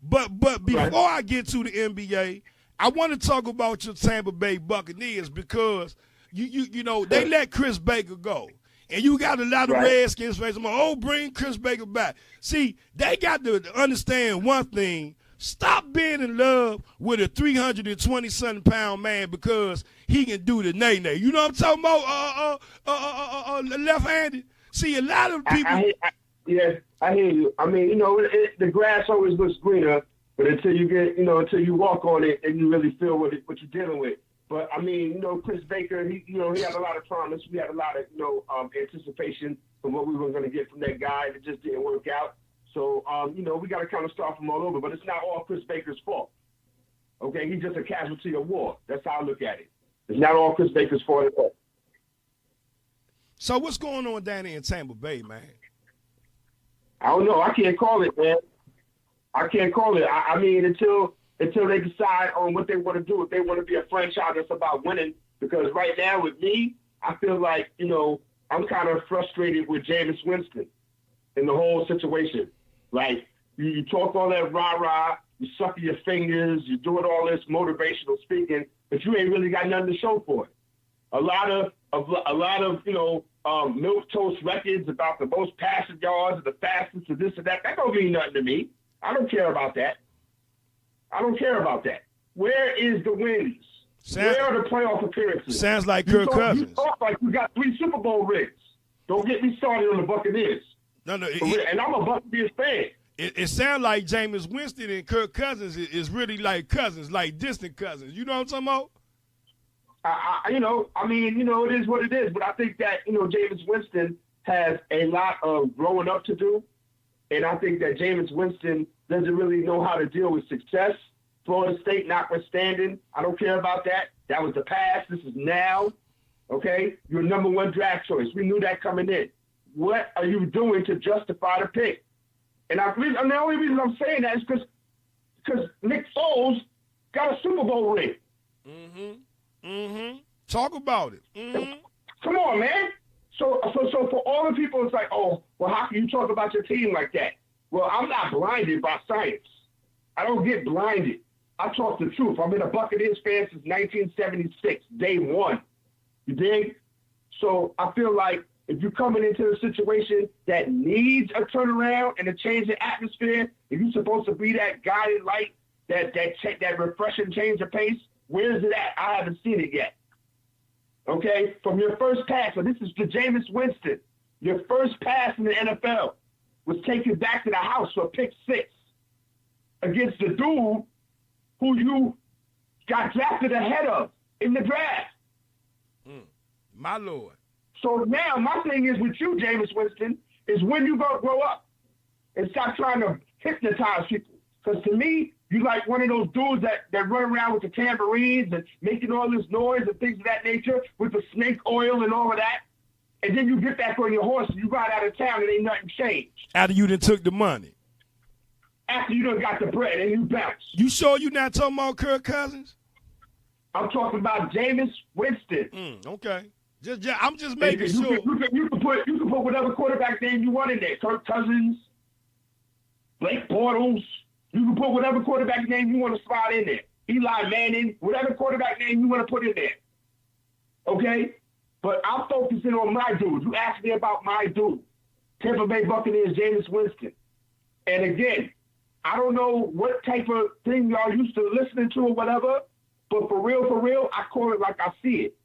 But before I get to the NBA, I want to talk about your Tampa Bay Buccaneers because you know they let Chris Baker go. And you got a lot of Redskins fans. Bring Chris Baker back. See, they got to understand one thing. Stop being in love with a 320-something-pound man because he can do the nay-nay. You know what I'm talking about, left-handed? See, a lot of people... I hear you. I mean, the grass always looks greener, but until you walk on it and you really feel what you're dealing with. But, I mean, Chris Baker, he had a lot of promise. We had a lot of, anticipation from what we were going to get from that guy. It just didn't work out. So, we got to kind of start from all over. But it's not all Chris Baker's fault. Okay? He's just a casualty of war. That's how I look at it. It's not all Chris Baker's fault at all. So what's going on down there in Tampa Bay, man? I don't know. I can't call it, man. I can't call it. I mean, until they decide on what they want to do, if they want to be a franchise that's about winning. Because right now with me, I feel like, I'm kind of frustrated with Jameis Winston in the whole situation. Like, you talk all that rah-rah, you suck your fingers, you doing all this motivational speaking, but you ain't really got nothing to show for it. A lot of milquetoast records about the most passing yards and the fastest and this and that don't mean nothing to me. I don't care about that. Where is the wins? Where are the playoff appearances? Sounds like Kirk Cousins. You talk like you got 3 Super Bowl rings. Don't get me started on the Buccaneers. No. And I'm a Buccaneers fan. It sounds like Jameis Winston and Kirk Cousins is really like cousins, like distant cousins. You know what I'm talking about? It is what it is. But I think that, Jameis Winston has a lot of growing up to do. And I think that Jameis Winston doesn't really know how to deal with success. Florida State notwithstanding, I don't care about that. That was the past. This is now. Okay? You're number 1 draft choice. We knew that coming in. What are you doing to justify the pick? And the only reason I'm saying that is because Nick Foles got a Super Bowl ring. Talk about it. Come on, man. So for all the people, it's like, oh, well, how can you talk about your team like that? Well, I'm not blinded by science. I don't get blinded. I talk the truth. I've been a Buccaneers fan since 1976, day one. You dig? So I feel like if you're coming into a situation that needs a turnaround and a change in atmosphere, if you're supposed to be that guiding light, that refreshing change of pace, where is it at? I haven't seen it yet. Okay? From your first pass, so this is the Jameis Winston. Your first pass in the NFL was taken back to the house for pick 6 against the dude who you got drafted ahead of in the draft. My Lord. So now my thing is with you, Jameis Winston, is when you going to grow up and stop trying to hypnotize people. Because to me, you like one of those dudes that run around with the tambourines and making all this noise and things of that nature with the snake oil and all of that. And then you get back on your horse and you ride out of town and ain't nothing changed. After you done took the money. After you done got the bread and you bounce. You sure you not talking about Kirk Cousins? I'm talking about Jameis Winston. Okay. I'm just making sure. You can put whatever quarterback name you want in there. Kirk Cousins, Blake Bortles. You can put whatever quarterback name you want to slide in there. Eli Manning, whatever quarterback name you want to put in there. Okay? But I'm focusing on my dude. You asked me about my dude. Tampa Bay Buccaneers, Jameis Winston. And again, I don't know what type of thing y'all used to listening to or whatever, but for real, I call it like I see it.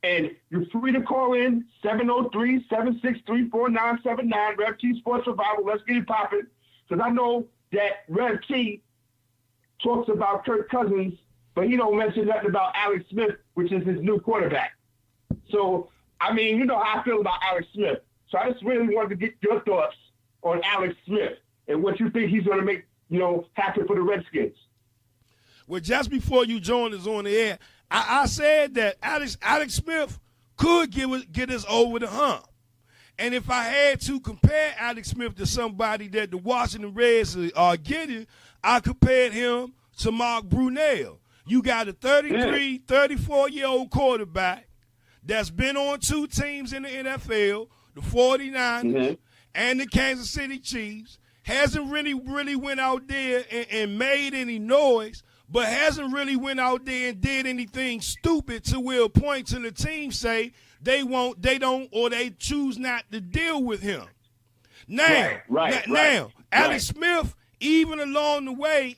And you're free to call in 703-763-4979, Rev T Sports Survival. Let's get it popping. Because I know that Rev T talks about Kirk Cousins, but he don't mention nothing about Alex Smith, which is his new quarterback. So, I mean, you know how I feel about Alex Smith. So I just really wanted to get your thoughts on Alex Smith and what you think he's going to make, happen for the Redskins. Well, just before you joined us on the air, I said that Alex Smith could get us over the hump. And if I had to compare Alex Smith to somebody that the Washington Reds are getting, I compared him to Mark Brunell. You got a 33, 34-year-old quarterback that's been on 2 teams in the NFL, the 49ers and the Kansas City Chiefs, hasn't really went out there and made any noise, but hasn't really went out there and did anything stupid to where a point to the team say they don't, or they choose not to deal with him. Now, Alex Smith, even along the way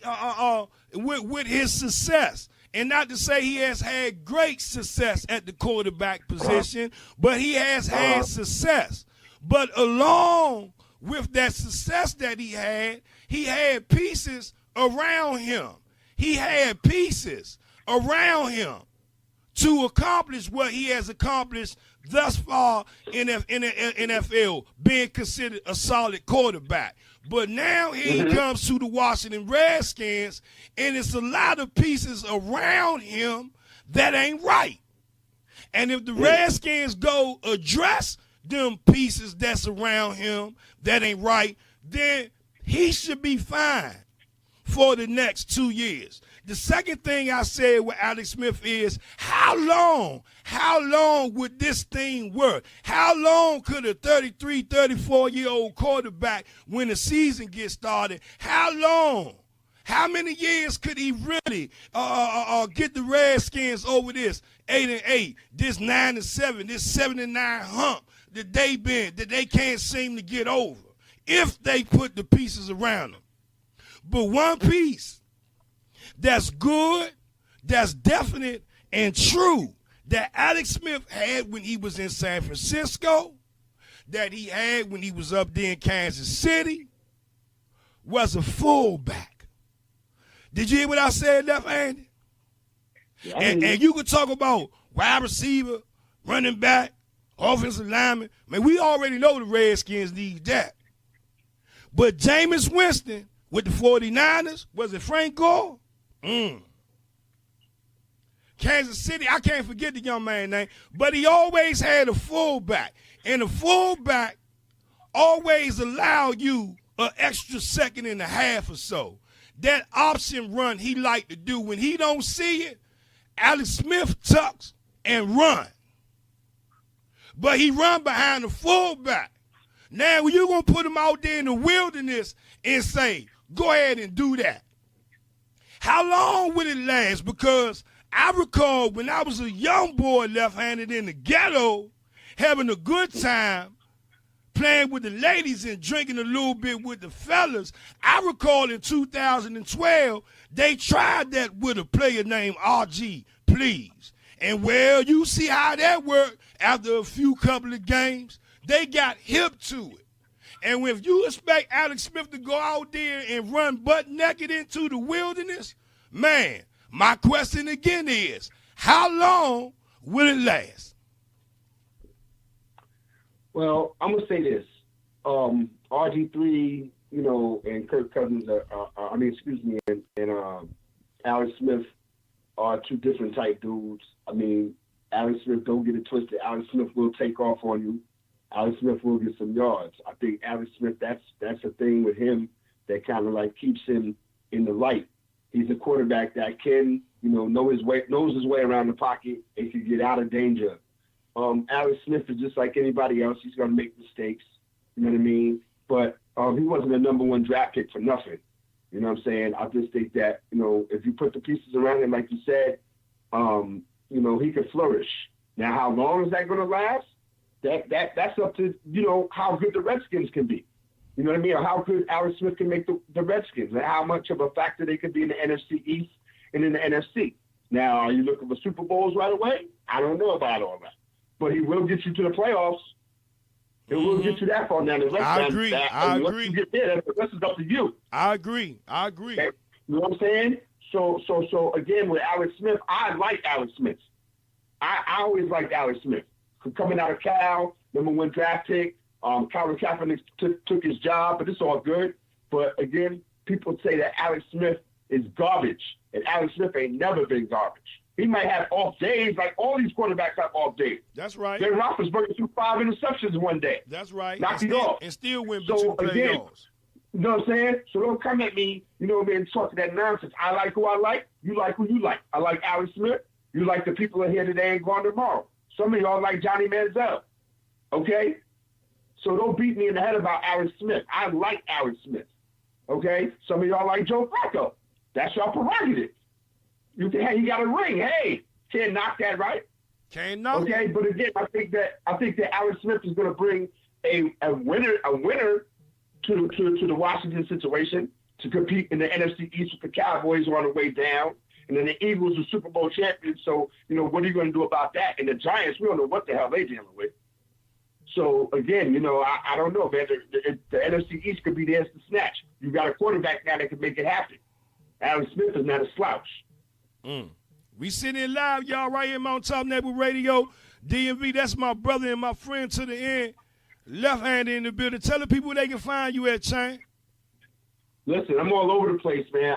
with his success, and not to say he has had great success at the quarterback position, but he has had success. But along with that success that he had pieces around him. He had pieces around him to accomplish what he has accomplished thus far in the NFL, being considered a solid quarterback. But now he comes to the Washington Redskins, and it's a lot of pieces around him that ain't right. And if the Redskins go address them pieces that's around him that ain't right, then he should be fine for the next 2 years. The second thing I said with Alex Smith is, how long would this thing work? How long could a 33, 34-year-old quarterback, when the season gets started, how many years could he really get the Redskins over this 8-8, this 9-7, this 7-9 hump that they can't seem to get over if they put the pieces around them? But one piece that's good, that's definite and true, that Alex Smith had when he was in San Francisco, that he had when he was up there in Kansas City, was a fullback. Did you hear what I said, Left Andy? Yeah, and you could talk about wide receiver, running back, offensive lineman. Man, we already know the Redskins need that. But Jameis Winston with the 49ers, was it Frank Gore? Kansas City, I can't forget the young man's name, but he always had a fullback. And the fullback always allowed you an extra second and a half or so. That option run he liked to do. When he don't see it, Alex Smith tucks and run. But he run behind the fullback. Now, when you're going to put him out there in the wilderness and say, go ahead and do that, how long will it last? Because I recall when I was a young boy left-handed in the ghetto, having a good time, playing with the ladies and drinking a little bit with the fellas. I recall in 2012, they tried that with a player named RG, please. And, well, you see how that worked after a few couple of games. They got hip to it. And if you expect Alex Smith to go out there and run butt naked into the wilderness, man, my question again is, how long will it last? Well, I'm going to say this. RG3, and Kirk Cousins, and Alex Smith are two different type dudes. I mean, Alex Smith, don't get it twisted. Alex Smith will take off on you. Alex Smith will get some yards. I think Alex Smith, that's a thing with him that kind of like keeps him in the light. He's a quarterback that can, knows his way around the pocket and can get out of danger. Alex Smith is just like anybody else. He's going to make mistakes. You know what I mean? But he wasn't a number one draft pick for nothing. You know what I'm saying? I just think that, if you put the pieces around him, like you said, he could flourish. Now, how long is that going to last? That's up to, how good the Redskins can be. You know what I mean? Or how good Alex Smith can make the Redskins, and how much of a factor they could be in the NFC East and in the NFC. Now, are you looking for Super Bowls right away? I don't know about all that. But he will get you to the playoffs. It will get you that far down the rest. I agree. Once you get there, the rest is up to you. I agree. Okay? You know what I'm saying? So again, with Alex Smith, I like Alex Smith. I always liked Alex Smith. Coming out of Cal, number one draft pick. Colin Kaepernick took his job, but it's all good. But again, people say that Alex Smith is garbage, and Alex Smith ain't never been garbage. He might have off days, like all these quarterbacks have off days. That's right. Ben Roethlisberger threw 5 interceptions one day. That's right. Knocked it off. And still win So between again, playoffs. you know what I'm saying? So don't come at me, you know what I mean, talking that nonsense. I like who I like. You like who you like. I like Alex Smith. You like the people that are here today and gone tomorrow. Some of y'all like Johnny Manziel. Okay? So don't beat me in the head about Alex Smith. I like Alex Smith. Okay? Some of y'all like Joe Flacco. That's your prerogative. You can, hey, he got a ring. Hey, can't knock that, right? Can't knock. Okay, but again, I think that Alex Smith is going to bring a winner to the Washington situation to compete in the NFC East with the Cowboys on the way down, and then the Eagles are Super Bowl champions. So what are you going to do about that? And the Giants, we don't know what the hell they're dealing with. So again, I don't know, man. The NFC East could be theirs to snatch. You got a quarterback now that can make it happen. Alex Smith is not a slouch. We sitting in live, y'all, right here in Mount Top Network Radio, DMV. That's my brother and my friend to the end. Left hand in the building. Tell the people they can find you at, Chain. Listen, I'm all over the place, man.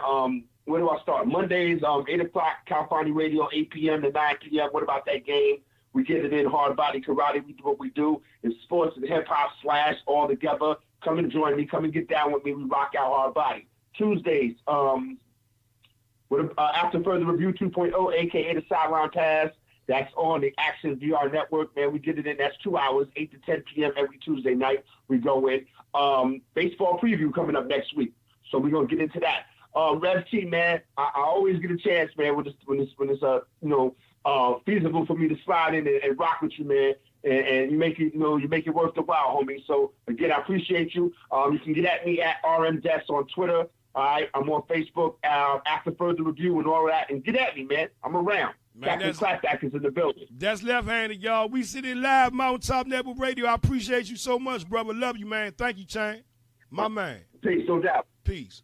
Where do I start? Mondays, 8 o'clock, California Radio, 8 p.m. to 9 p.m. What about that game? We get it in hard body karate. We do what we do. It's sports and hip-hop / all together. Come and join me. Come and get down with me. We rock out hard body. Tuesdays, After Further Review 2.0, a.k.a. the Sideline Pass. That's on the Action VR Network, man. We get it in. That's 2 hours, 8 to 10 p.m. every Tuesday night. We go in. Baseball preview coming up next week. So we're going to get into that. Rev T, man, I always get a chance, man, when it's feasible for me to slide in and rock with you, man. And you make it worth the while, homie. So again, I appreciate you. You can get at me at RMDesk on Twitter. All right, I'm on Facebook, After Further Review and all that. And get at me, man. I'm around. Captain Clapback is in the building. That's left-handed, y'all. We sitting live, Mountain Top Network Radio. I appreciate you so much, brother. Love you, man. Thank you, Chain. My man. Peace, no doubt. Peace.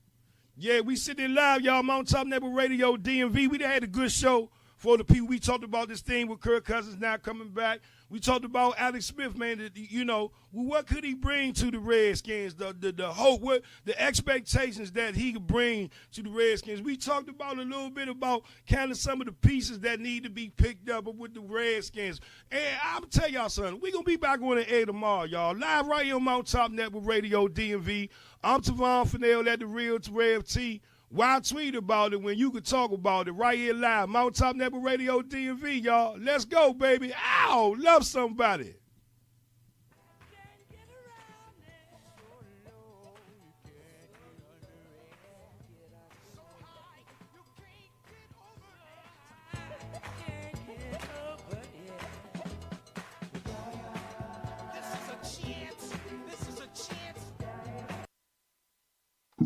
Yeah, we sitting live, y'all. Mountain Top Network Radio, DMV. We had a good show for the people. We talked about this thing with Kirk Cousins now coming back. We talked about Alex Smith, man. What could he bring to the Redskins? The hope, the expectations that he could bring to the Redskins. We talked about a little bit about kind of some of the pieces that need to be picked up with the Redskins. And I'm gonna tell y'all something. We're gonna be back on the air tomorrow, y'all. Live right here on Mount Top Network Radio, DMV. I'm Tavon Fennell at the Real to Rev T. Why tweet about it when you can talk about it right here live? Mount Top Network Radio, DMV, y'all. Let's go, baby. Ow, love somebody.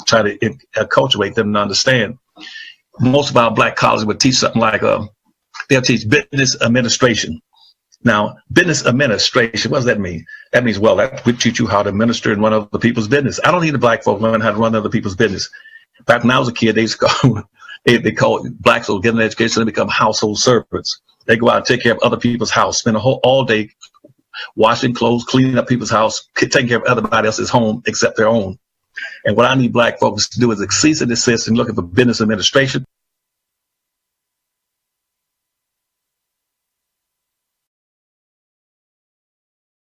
Try to acculturate them to understand. Most of our black colleges would teach something like they'll teach business administration. Now, business administration, what does that mean? That means, well, that would teach you how to administer and run other people's business. I don't need the black folk learn how to run other people's business. Back when I was a kid, they call blacks will get an education and become household servants. They go out and take care of other people's house, spend all day washing clothes, cleaning up people's house, taking care of everybody else's home except their own. And what I need black folks to do is cease and desist and looking for business administration.